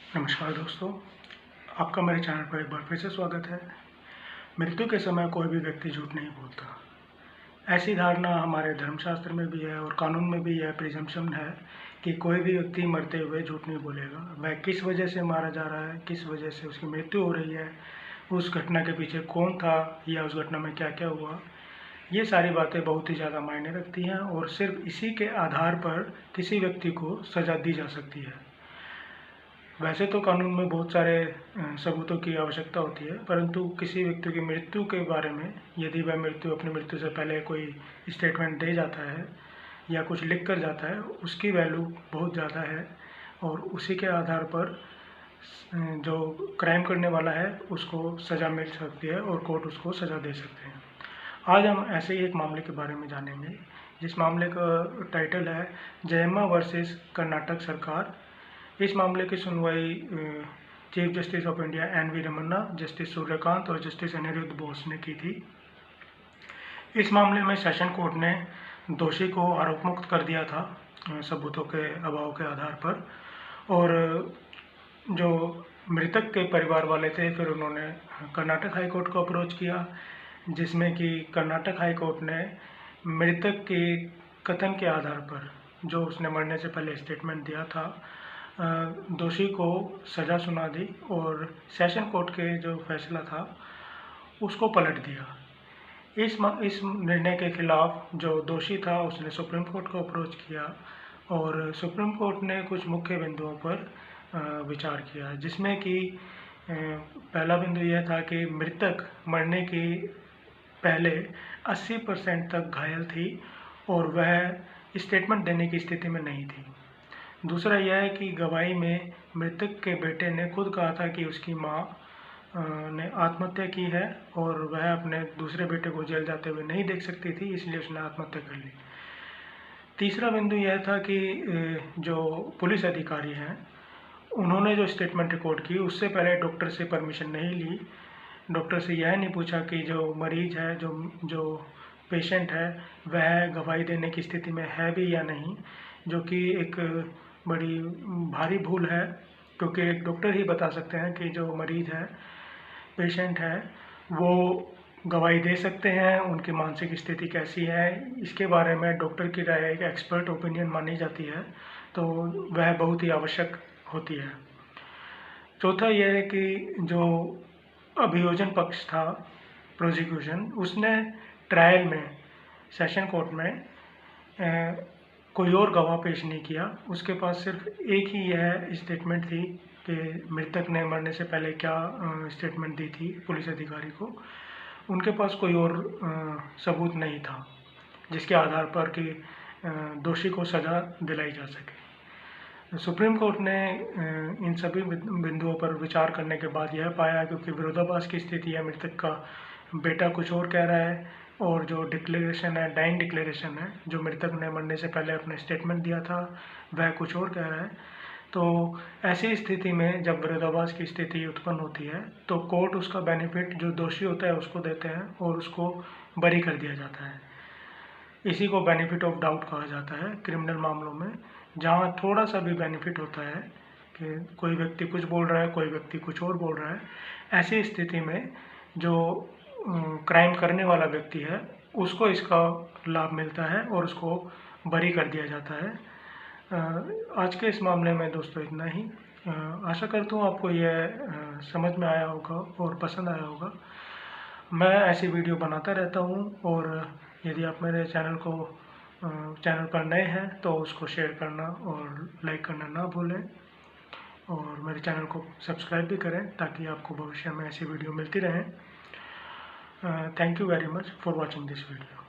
नमस्कार दोस्तों, आपका मेरे चैनल पर एक बार फिर से स्वागत है। मृत्यु के समय कोई भी व्यक्ति झूठ नहीं बोलता। ऐसी धारणा हमारे धर्मशास्त्र में भी है और कानून में भी यह प्रिजम्पशन है कि कोई भी व्यक्ति मरते हुए झूठ नहीं बोलेगा। वह किस वजह से मारा जा रहा है, किस वजह से उसकी मृत्यु हो रही है, उस घटना के पीछे कौन था या उस घटना में क्या क्या हुआ, ये सारी बातें बहुत ही ज़्यादा मायने रखती हैं और सिर्फ इसी के आधार पर किसी व्यक्ति को सज़ा दी जा सकती है। वैसे तो कानून में बहुत सारे सबूतों की आवश्यकता होती है, परंतु किसी व्यक्ति की मृत्यु के बारे में यदि वह अपनी मृत्यु से पहले कोई स्टेटमेंट दे जाता है या कुछ लिख कर जाता है, उसकी वैल्यू बहुत ज़्यादा है और उसी के आधार पर जो क्राइम करने वाला है उसको सज़ा मिल सकती है और कोर्ट उसको सज़ा दे सकते हैं। आज हम ऐसे ही एक मामले के बारे में जानेंगे, जिस मामले का टाइटल है जयम्मा वर्सेस कर्नाटक सरकार। इस मामले की सुनवाई chief justice of India N V. Ramana, justice Suryakant और जस्टिस अनिरुद्ध बोस ने की थी। इस मामले में सेशन कोर्ट ने दोषी को आरोप मुक्त कर दिया था सबूतों के अभाव के आधार पर, और जो मृतक के परिवार वाले थे फिर उन्होंने कर्नाटक हाई कोर्ट को अप्रोच किया, जिसमें कि कर्नाटक हाई कोर्ट ने मृतक के कथन के आधार पर, जो उसने मरने से पहले स्टेटमेंट दिया था, दोषी को सज़ा सुना दी और सेशन कोर्ट के जो फैसला था उसको पलट दिया। इस निर्णय के खिलाफ जो दोषी था उसने सुप्रीम कोर्ट को अप्रोच किया और सुप्रीम कोर्ट ने कुछ मुख्य बिंदुओं पर विचार किया, जिसमें कि पहला बिंदु यह था कि मृतक मरने के पहले 80% तक घायल थी और वह स्टेटमेंट देने की स्थिति में नहीं थी। दूसरा यह है कि गवाही में मृतक के बेटे ने खुद कहा था कि उसकी मां ने आत्महत्या की है और वह अपने दूसरे बेटे को जेल जाते हुए नहीं देख सकती थी, इसलिए उसने आत्महत्या कर ली। तीसरा बिंदु यह था कि जो पुलिस अधिकारी हैं उन्होंने जो स्टेटमेंट रिकॉर्ड की उससे पहले डॉक्टर से परमिशन नहीं ली। डॉक्टर से यह नहीं पूछा कि जो मरीज है, जो पेशेंट है, वह गवाही देने की स्थिति में है भी या नहीं, जो कि एक बड़ी भारी भूल है, क्योंकि एक डॉक्टर ही बता सकते हैं कि जो मरीज है, पेशेंट है, वो गवाही दे सकते हैं, उनकी मानसिक स्थिति कैसी है, इसके बारे में डॉक्टर की राय एक एक्सपर्ट ओपिनियन मानी जाती है, तो वह बहुत ही आवश्यक होती है। चौथा यह है कि जो अभियोजन पक्ष था, प्रोसिक्यूशन, उसने ट्रायल में सेशन कोर्ट में कोई और गवाह पेश नहीं किया। उसके पास सिर्फ एक ही यह स्टेटमेंट थी कि मृतक ने मरने से पहले क्या स्टेटमेंट दी थी पुलिस अधिकारी को। उनके पास कोई और सबूत नहीं था जिसके आधार पर कि दोषी को सज़ा दिलाई जा सके। सुप्रीम कोर्ट ने इन सभी बिंदुओं पर विचार करने के बाद यह पाया, क्योंकि विरोधाभास की स्थिति है, मृतक का बेटा कुछ और कह रहा है और जो डिक्लेरेशन है, डाइंग डिक्लेरेशन है, जो मृतक ने मरने से पहले अपने स्टेटमेंट दिया था, वह कुछ और कह रहा है। तो ऐसी स्थिति में जब विरोधाभास की स्थिति उत्पन्न होती है तो कोर्ट उसका बेनिफिट जो दोषी होता है उसको देते हैं और उसको बरी कर दिया जाता है। इसी को बेनिफिट ऑफ डाउट कहा जाता है क्रिमिनल मामलों में, जहाँ थोड़ा सा भी बेनिफिट होता है कि कोई व्यक्ति कुछ बोल रहा है, कोई व्यक्ति कुछ और बोल रहा है। ऐसी स्थिति में जो क्राइम करने वाला व्यक्ति है उसको इसका लाभ मिलता है और उसको बरी कर दिया जाता है। आज के इस मामले में दोस्तों इतना ही। आशा करता हूँ आपको यह समझ में आया होगा और पसंद आया होगा। मैं ऐसी वीडियो बनाता रहता हूँ और यदि आप मेरे चैनल पर नए हैं तो उसको शेयर करना और लाइक करना ना भूलें, और मेरे चैनल को सब्सक्राइब भी करें ताकि आपको भविष्य में ऐसी वीडियो मिलती रहें। Thank you very much for watching this video.